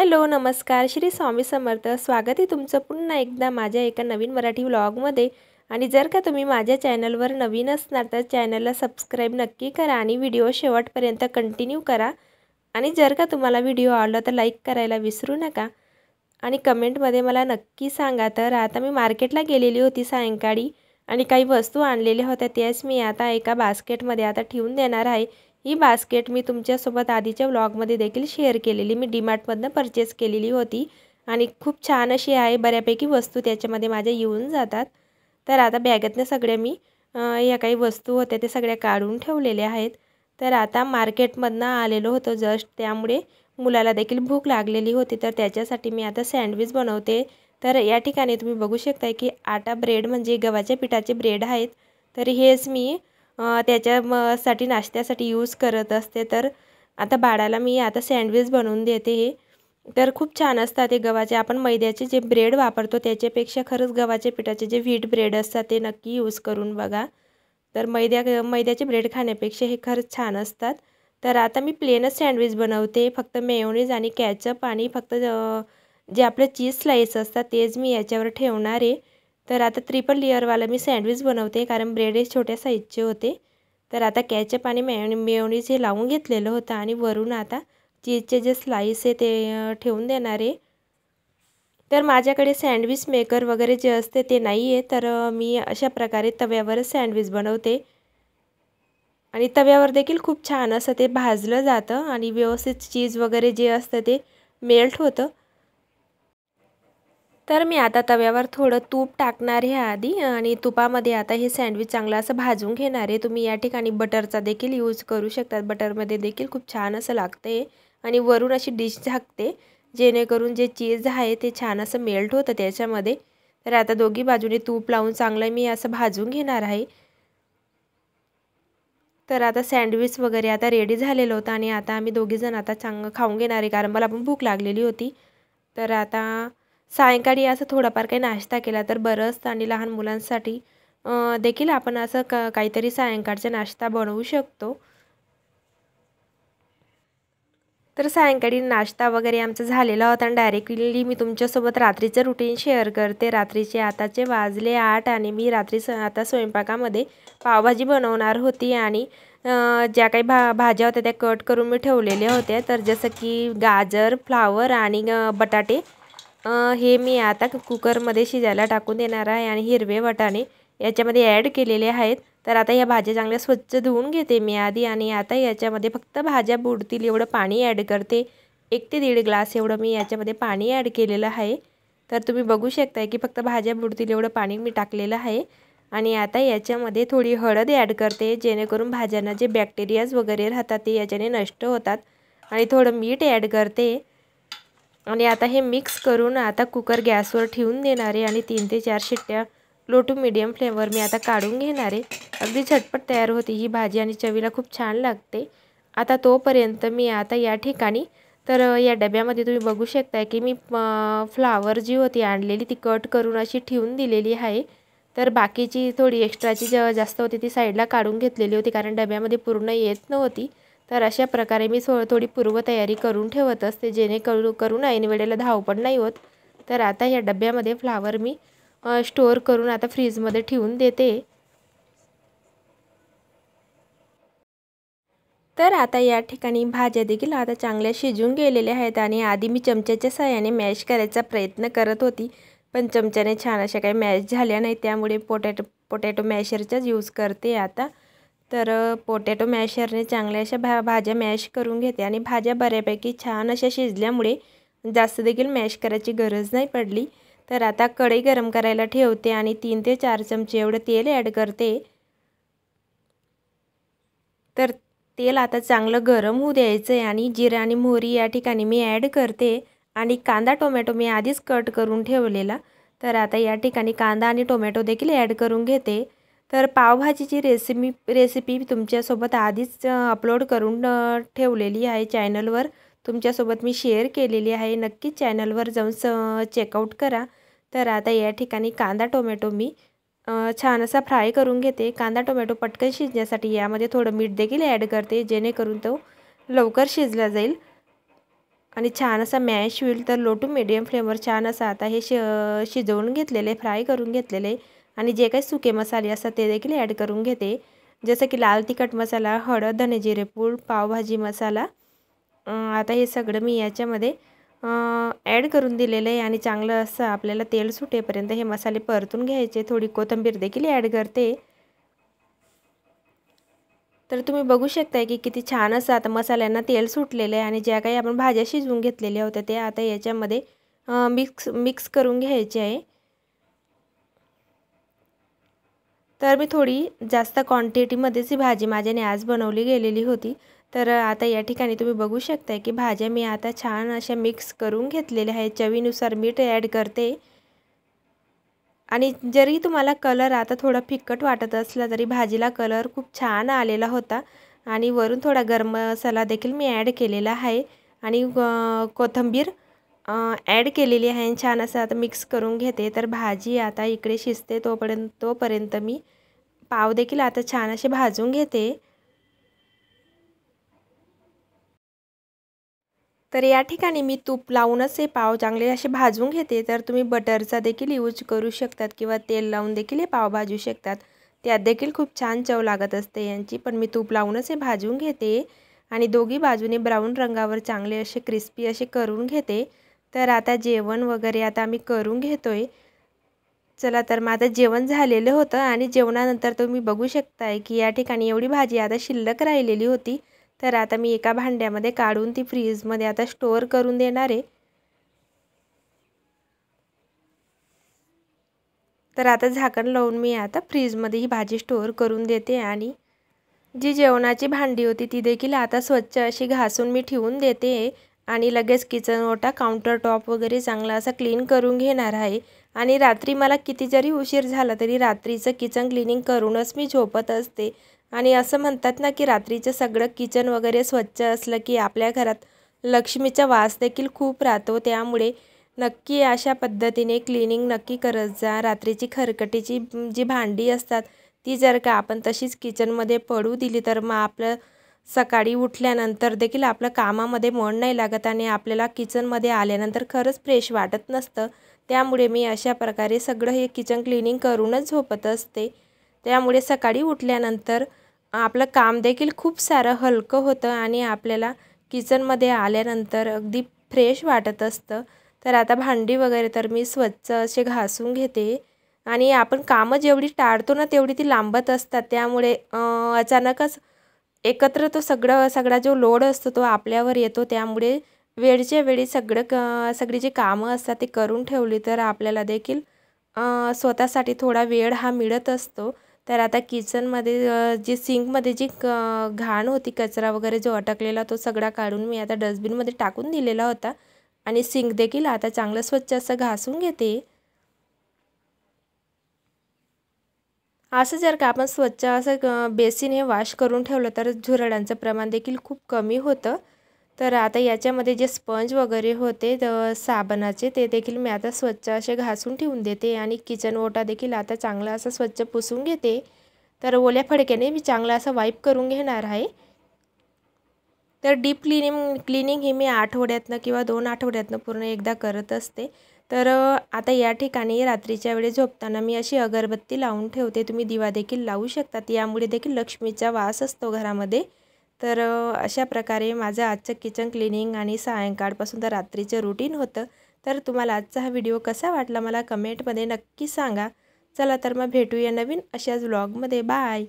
Hello नमस्कार श्री स्वामी समर्थ। स्वागत आहे तुमचं पुन्हा एकदा माझ्या एका नवीन मराठी व्लॉगमध्ये। आणि जर का तुम्ही माझ्या चॅनलवर नवीन असणार तर चॅनलला सबस्क्राईब नक्की करा आणि व्हिडिओ शेवटपर्यंत कंटिन्यू करा। आणि जर का तुम्हाला व्हिडिओ आवडला तर लाईक करायला विसरू नका आणि कमेंटमध्ये मला नक्की सांगा। तर आता मी मार्केटला गेलेली होती सायंकाळी आणि काही वस्तू आणलेल्या होत्या, त्याच मी आता एका बास्केटमध्ये आता ठेवून देणार आहे। ही बास्केट मी तुमच्यासोबत आधीच्या व्लॉगमध्ये देखील शेअर केलेली, मी डीमार्टमधनं परचेस केलेली होती आणि खूप छान अशी आहे। बऱ्यापैकी वस्तू त्याच्यामध्ये माझ्या येऊन जातात। तर आता बॅगेतनं सगळ्या मी या काही वस्तू होत्या ते सगळ्या काढून ठेवलेल्या आहेत। तर आता मार्केटमधनं आलेलो होतो जस्ट, त्यामुळे मुलाला देखील भूक लागलेली होती, तर त्याच्यासाठी मी आता सँडविच बनवते। तर या ठिकाणी तुम्ही बघू शकता की आटा ब्रेड म्हणजे गव्हाच्या पिठाचे ब्रेड आहेत। तर हेच मी त्याच्यासाठी नाश्त्यासाठी यूज करत असते। तर आता बाळाला मी आता सँडविच बनवून देते हे। तर खूप छान असतात ते गव्हाचे, आपण मैद्याचे जे ब्रेड वापरतो त्याच्यापेक्षा खरंच गव्हाच्या पिठाचे जे व्हीट ब्रेड असतात ते नक्की यूज करून बघा। तर मैद्याचे ब्रेड खाण्यापेक्षा हे खरंच छान असतात। तर आता मी प्लेनच सँडविच बनवते, फक्त मेयोनीज आणि कॅचअप आणि फक्त जे आपले चीज स्लाइस असतात तेच मी याच्यावर ठेवणार आहे। तर आता ट्रिपल लेअरवाला मी सँडविच बनवते कारण ब्रेड हे छोट्या साईजचे होते। तर आता कॅचअप आणि मेयोनीज हे लावून घेतलेलं होतं आणि वरून आता चीजचे जे स्लाइस आहे ते ठेवून देणार आहे। तर माझ्याकडे सँडविच मेकर वगैरे जे असते ते नाही आहे, तर मी अशा प्रकारे तव्यावरच सँडविच बनवते आणि तव्यावर देखील खूप छान असं ते भाजलं जातं आणि व्यवस्थित चीज वगैरे जे असतं ते मेल्ट होतं। तर मी आता तव्यावर थोडं तूप टाकणार आहे आधी आणि तुपामध्ये आता हे सँडविच चांगलं असं भाजून घेणार आहे। तुम्ही या ठिकाणी बटरचा देखील यूज करू शकतात, बटरमध्ये देखील खूप छान असं लागते आणि वरून अशी डिश झाकते जेणेकरून जे चीज आहे ते छान असं मेल्ट होतं त्याच्यामध्ये। तर आता दोघी बाजूने तूप लावून चांगलं मी असं भाजून घेणार आहे। तर आता सँडविच वगैरे आता रेडी झालेलं होतं आणि आता आम्ही दोघीजण आता चांगलं खाऊन घेणार आहे कारण मला पण भूक लागलेली होती। तर आता सायंकाळी असं थोडाफार काही नाश्ता केला तर बरं असतं आणि लहान मुलांसाठी देखील आपण असं काहीतरी सायंकाळचा नाश्ता बनवू शकतो। तर सायंकाळी नाश्ता वगैरे आमचा झालेला होता आणि डायरेक्टली मी तुमच्यासोबत रात्रीचं रुटीन शेअर करते। रात्रीचे आताचे वाजले 8 आणि मी रात्री आता स्वयंपाकामध्ये पावभाजी बनवणार होती आणि ज्या काही भाज्या होत्या त्या कट करून मी ठेवलेल्या होत्या। तर जसं की गाजर, फ्लावर आणि बटाटे हे मी आता कुकरमध्ये शिजायला टाकून देणार आहे आणि हिरवे वाटाणे याच्यामध्ये ॲड केलेले आहेत। तर आता ह्या भाज्या चांगल्या स्वच्छ धुवून घेते मी आधी आणि आता याच्यामध्ये फक्त भाज्या बुडतील एवढं पाणी ॲड करते। 1 ते 1.5 ग्लास एवढं मी याच्यामध्ये पाणी ॲड केलेलं आहे। तर तुम्ही बघू शकताय की फक्त भाज्या बुडतील एवढं पाणी मी टाकलेलं आहे आणि आता याच्यामध्ये थोडी हळद ॲड करते जेणेकरून भाज्यांना जे बॅक्टेरियाज वगैरे राहतात ते याच्याने नष्ट होतात आणि थोडं मीठ ॲड करते आणि आता हे मिक्स करून आता कुकर गॅसवर ठेवून देणार आहे आणि 3 ते 4 शिट्ट्या लो टू मीडियम फ्लेमवर मी आता काढून घेणार आहे। अगदी झटपट तयार होती ही भाजी आणि चवीला खूप छान लागते। आता तोपर्यंत मी आता या ठिकाणी तर या डब्यामध्ये तुम्ही बघू शकता की मी फ्लावर जी होती आणलेली ती कट करून अशी ठेवून दिलेली आहे। तर बाकीची थोडी एक्स्ट्राची जास्त होती ती साईडला काढून घेतलेली होती कारण डब्यामध्ये पूर्ण येत नव्हती। तर अशा प्रकारे मी थोडी पूर्वतयारी करून ठेवत असते जेणेकरून ऐन वेळेला धावपळ नाही होत। तर आता या डब्यामध्ये फ्लावर मी स्टोअर करून आता फ्रीजमध्ये ठेवून देते। तर आता या ठिकाणी भाज्या देखील आता चांगल्या शिजून गेलेल्या आहेत आणि आधी मी चमच्याच्या साहाय्याने मॅश करायचा प्रयत्न करत होती, पण चमच्याने छान अशा काही मॅश झाल्या नाही, त्यामुळे पोटॅटो मॅशरचाच यूज करते आता। तर पोटॅटो मॅशरने चांगल्या अशा भाज्या मॅश करून घेते आणि भाज्या बऱ्यापैकी छान अशा शिजल्यामुळे जास्त देखील मॅश करायची गरज नाही पडली। तर आता कढई गरम करायला ठेवते आणि 3 ते 4 चमचे एवढं तेल ॲड करते। तर तेल आता चांगलं गरम होऊ द्यायचं आहे आणि जिरे आणि मोहरी या ठिकाणी मी ॲड करते आणि कांदा टोमॅटो मी आधीच कट करून ठेवलेला। तर आता या ठिकाणी कांदा आणि टोमॅटो देखील ॲड करून घेते। तर पावभाजीची रेसिपी तुमच्यासोबत आधीच अपलोड करून ठेवलेली आहे चॅनलवर, तुमच्यासोबत मी शेअर केलेली आहे, नक्कीच चॅनलवर जाऊन चेकआउट करा। तर आता या ठिकाणी कांदा टोमॅटो मी छान असा फ्राय करून घेते। कांदा टोमॅटो पटकन शिजण्यासाठी यामध्ये थोडं मीठ देखील ॲड करते जेणेकरून तो लवकर शिजला जाईल। आणि छान असा मॅश होईल. तर लो टू मीडियम फ्लेमवर छान असं आता हे शिजवून घेतलेले, फ्राय करून घेतलेले आणि जे काही सुके मसाले असतात ते देखील ॲड करून घेते. जसं की लाल तिखट मसाला, हळद, धने जिरे पूड, पावभाजी मसाला. आता हे सगळं मी याच्यामध्ये ॲड करून दिलेलं आहे आणि चांगलं असं आपल्याला तेल सुटेपर्यंत हे मसाले परतून घ्यायचे. थोडी कोथिंबीर देखील ॲड करते. तर तुम्ही बघू शकताय की किती छान असं आता मसाल्यांना तेल सुटलेलं आहे आणि ज्या काही आपण भाज्या शिजवून घेतलेल्या होत्या ते आता याच्यामध्ये मिक्स करून घ्यायचे आहे. तर मी थोडी जास्त क्वांटिटीमध्येच ही भाजी माझ्याने आज बनवली गेलेली होती. तर आता या ठिकाणी तुम्ही बघू शकताय की भाज्या मी आता छान अशा मिक्स करून घेतलेल्या आहेत. चवीनुसार मीठ ॲड करते. आणि जरी तुम्हाला कलर आता थोडा फिक्कट वाटत असला तरी भाजीला कलर खूप छान आलेला होता. आणि वरून थोडा गरम मसाला देखील मी ॲड केलेला आहे आणि कोथिंबीर ॲड केलेली आहे आणि छान असं आता मिक्स करून घेते. तर भाजी आता इकडे शिजते तोपर्यंत मी पाव देखील आता छान असे भाजून घेते. तर या ठिकाणी मी तूप लावूनच हे पाव चांगले असे भाजून घेते. तर तुम्ही बटरचा देखील यूज करू शकतात किंवा तेल लावून देखील हे पाव भाजू शकतात. त्यात देखील खूप छान चव लागत असते यांची. पण मी तूप लावूनच हे भाजून घेते आणि दोघी बाजूने ब्राऊन रंगावर चांगले असे क्रिस्पी असे करून घेते. तर आता जेवण वगैरे आता आम्ही करून घेतोय. चला तर मग आता जेवण झालेलं होतं आणि जेवणानंतर तुम्ही बघू शकताय की या ठिकाणी एवढी भाजी आता शिल्लक राहिलेली होती. तर आता मी एका भांड्यामध्ये काढून ती फ्रीजमध्ये आता स्टोअर करून देणार आहे. तर आता झाकण लावून मी आता फ्रीजमध्ये ही भाजी स्टोअर करून देते आणि जी जेवणाची भांडी होती ती देखील आता स्वच्छ अशी घासून मी ठेवून देते आणि लगेच किचन ओटा, काउंटर टॉप वगैरे चांगला असा क्लीन करून घेणार आहे. आणि रात्री मला किती जरी उशीर झाला तरी रात्रीचं किचन क्लिनिंग करूनच मी झोपत असते. आणि असं म्हणतात ना की रात्रीचं सगळं किचन वगैरे स्वच्छ असलं की आपल्या घरात लक्ष्मीचा वास देखील खूप राहतो. त्यामुळे नक्की अशा पद्धतीने क्लिनिंग नक्की करत जा. रात्रीची खरकटीची जी भांडी असतात ती जर का आपण तशीच किचनमध्ये पडू दिली तर मग आपलं सकाळी उठल्यानंतर देखील आपलं कामामध्ये मन नाही लागत आणि आपल्याला किचनमध्ये आल्यानंतर खरंच फ्रेश वाटत नसतं. त्यामुळे मी अशा प्रकारे सगळं हे किचन क्लिनिंग करूनच झोपत असते. त्यामुळे सकाळी उठल्यानंतर आपलं काम देखील खूप सारं हलकं होतं आणि आपल्याला किचनमध्ये आल्यानंतर अगदी फ्रेश वाटत असतं. तर आता भांडी वगैरे तर मी स्वच्छ असे घासून घेते आणि आपण कामं जेवढी टाळतो ना तेवढी ती लांबत असतात. त्यामुळे अचानकच एकत्र तो सगळा जो लोड असतो तो आपल्यावर येतो. त्यामुळे वेळच्या वेळी सगळी जी कामं असतात ती करून ठेवली तर आपल्याला देखील स्वतःसाठी थोडा वेळ हा मिळत असतो. तर आता किचनमध्ये जी सिंकमध्ये जी घाण होती, कचरा वगैरे जो अटकलेला तो सगळा काढून मी आता डस्टबिनमध्ये टाकून दिलेला होता आणि सिंक देखील आता चांगलं स्वच्छ असं घासून घेते. असं जर का आपण स्वच्छ असं बेसिन हे वॉश करून ठेवलं तर झुरळांचं प्रमाण देखील खूप कमी होतं. तर आता याच्यामध्ये जे स्पंज वगैरे होते साबणाचे ते देखील मी आता स्वच्छ असे घासून ठेवून देते आणि किचन ओटा देखील आता चांगला असा स्वच्छ पुसून घेते. तर ओल्या फडक्याने मी चांगला असा वाईप करून घेणार आहे. तर डीप क्लिनिंग ही मी आठवड्यातनं किंवा 2 आठवड्यातनं पूर्ण एकदा करत असते. तर आता या ठिकाणी रात्रीच्या वेळी झोपताना मी अशी अगरबत्ती लावून ठेवते. तुम्ही दिवा देखील लावू शकतात. यामुळे देखील लक्ष्मीचा वास असतो घरामध्ये. तर अशा प्रकारे माझं आजचं किचन क्लिनिंग आणि सायंकाळपासून तर रात्रीचं रुटीन होतं. तर तुम्हाला आजचा हा व्हिडिओ कसा वाटला मला कमेंटमध्ये नक्की सांगा. चला तर मग भेटूया नवीन अशाच व्लॉगमध्ये. बाय.